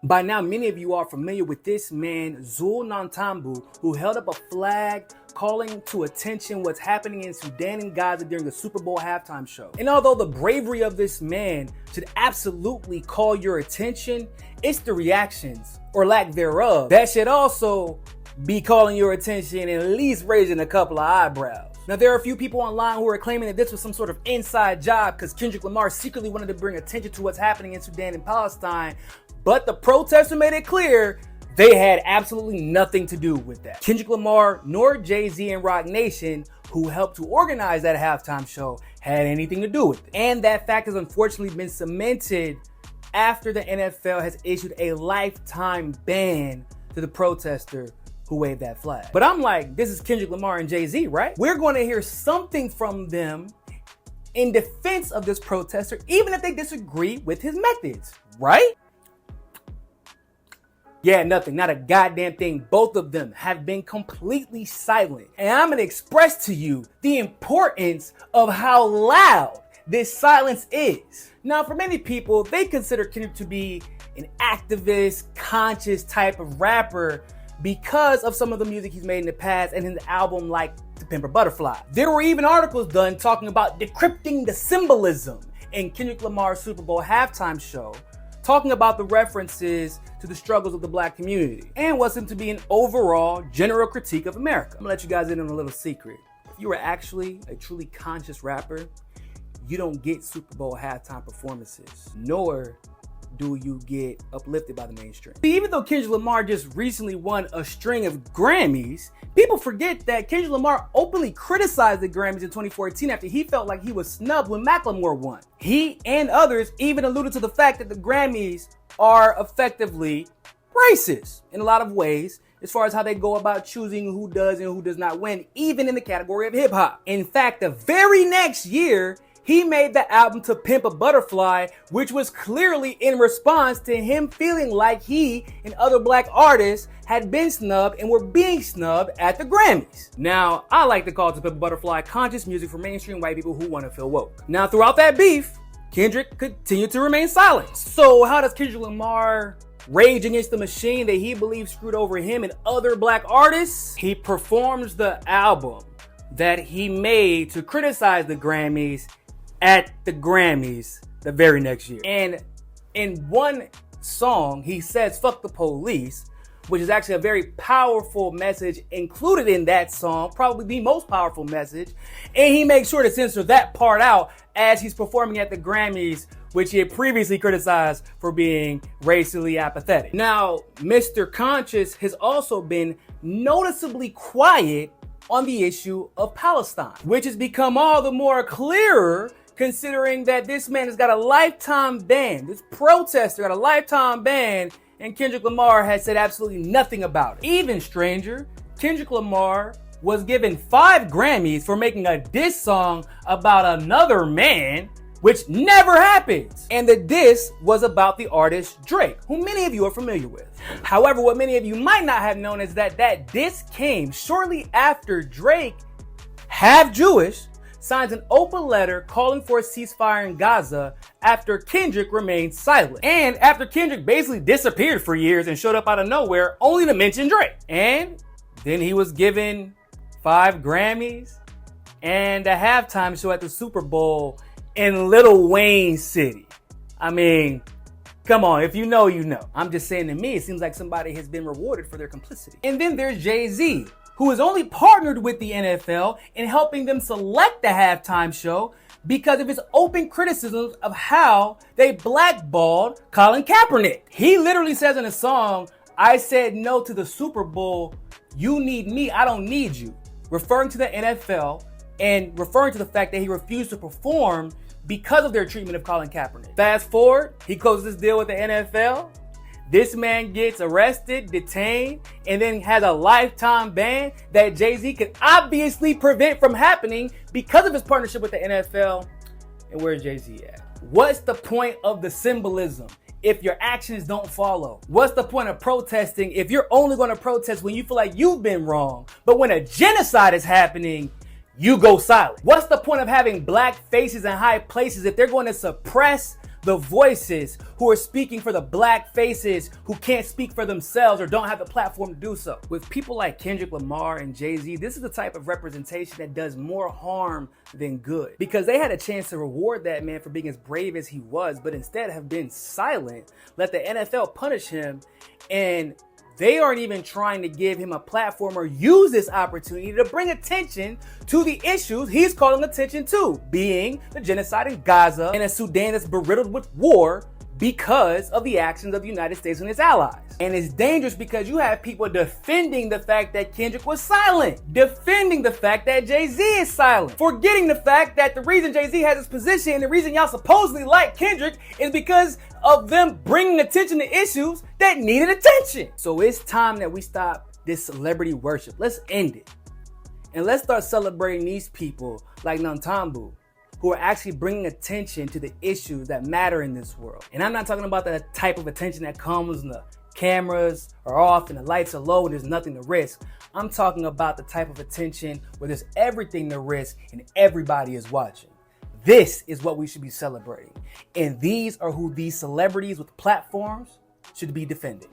By now, many of you are familiar with this man, Zul-Qarnain Nantambu, who held up a flag calling to attention what's happening in Sudan and Gaza during the Super Bowl halftime show. And although the bravery of this man should absolutely call your attention, it's the reactions, or lack thereof, that should also be calling your attention and at least raising a couple of eyebrows. Now, there are a few people online who are claiming that this was some sort of inside job because Kendrick Lamar secretly wanted to bring attention to what's happening in Sudan and Palestine, but the protester made it clear they had absolutely nothing to do with that. Kendrick Lamar nor Jay Z and Roc Nation, who helped to organize that halftime show, had anything to do with it. And that fact has unfortunately been cemented after the NFL has issued a lifetime ban to the protester who waved that flag. But I'm like, this is Kendrick Lamar and Jay Z, right? We're going to hear something from them in defense of this protester, even if they disagree with his methods, right? Yeah, nothing, not a goddamn thing. Both of them have been completely silent. And I'm gonna express to you the importance of how loud this silence is. Now, for many people, they consider Kendrick to be an activist, conscious type of rapper because of some of the music he's made in the past and his album like To Pimp a Butterfly. There were even articles done talking about decrypting the symbolism in Kendrick Lamar's Super Bowl halftime show, talking about the references to the struggles of the black community and what's meant to be an overall general critique of America. I'm gonna let you guys in on a little secret. If you are actually a truly conscious rapper, you don't get Super Bowl halftime performances, nor do you get uplifted by the mainstream. Even though Kendrick Lamar just recently won a string of Grammys, people forget that Kendrick Lamar openly criticized the Grammys in 2014 after he felt like he was snubbed when Macklemore won. He and others even alluded to the fact that the Grammys are effectively racist in a lot of ways as far as how they go about choosing who does and who does not win, even in the category of hip hop. In fact, the very next year, he made the album To Pimp a Butterfly, which was clearly in response to him feeling like he and other black artists had been snubbed and were being snubbed at the Grammys. Now, I like to call To Pimp a Butterfly conscious music for mainstream white people who want to feel woke. Now, throughout that beef, Kendrick continued to remain silent. So how does Kendrick Lamar rage against the machine that he believes screwed over him and other black artists? He performs the album that he made to criticize the Grammys at the Grammys the very next year. And in one song, he says, "Fuck the police," which is actually a very powerful message included in that song, probably the most powerful message. And he makes sure to censor that part out as he's performing at the Grammys, which he had previously criticized for being racially apathetic. Now, Mr. Conscious has also been noticeably quiet on the issue of Palestine, which has become all the more clearer considering that this man has got a lifetime ban. This protester got a lifetime ban, and Kendrick Lamar has said absolutely nothing about it. Even stranger, Kendrick Lamar was given 5 Grammys for making a diss song about another man, which never happens. And the diss was about the artist Drake, who many of you are familiar with. However, what many of you might not have known is that that diss came shortly after Drake, half Jewish, signs an open letter calling for a ceasefire in Gaza after Kendrick remained silent. And after Kendrick basically disappeared for years and showed up out of nowhere, only to mention Drake. And then he was given 5 Grammys and a halftime show at the Super Bowl in Lil Wayne City. I mean, come on, if you know, you know. I'm just saying, to me, it seems like somebody has been rewarded for their complicity. And then there's Jay Z, who has only partnered with the NFL in helping them select the halftime show because of his open criticisms of how they blackballed Colin Kaepernick. He literally says in a song, "I said no to the Super Bowl. You need me, I don't need you," referring to the NFL and referring to the fact that he refused to perform because of their treatment of Colin Kaepernick. Fast forward, he closes this deal with the NFL. This man gets arrested, detained, and then has a lifetime ban that Jay Z could obviously prevent from happening because of his partnership with the NFL. And where's Jay Z at? What's the point of the symbolism if your actions don't follow? What's the point of protesting if you're only going to protest when you feel like you've been wrong, but when a genocide is happening, you go silent? What's the point of having black faces in high places if they're going to suppress the voices who are speaking for the black faces who can't speak for themselves or don't have the platform to do so. With people like Kendrick Lamar and Jay Z, this is the type of representation that does more harm than good, because they had a chance to reward that man for being as brave as he was, but instead have been silent, let the NFL punish him, and they aren't even trying to give him a platform or use this opportunity to bring attention to the issues he's calling attention to, being the genocide in Gaza and a Sudan that's beriddled with war because of the actions of the United States and its allies. And it's dangerous because you have people defending the fact that Kendrick was silent, defending the fact that Jay Z is silent, forgetting the fact that the reason Jay Z has his position and the reason y'all supposedly like Kendrick is because of them bringing attention to issues that needed attention. So it's time that we stop this celebrity worship. Let's end it. And let's start celebrating these people like Nantambu, who are actually bringing attention to the issues that matter in this world. And I'm not talking about the type of attention that comes when the cameras are off and the lights are low and there's nothing to risk. I'm talking about the type of attention where there's everything to risk and everybody is watching. This is what we should be celebrating. And these are who these celebrities with platforms should be defending.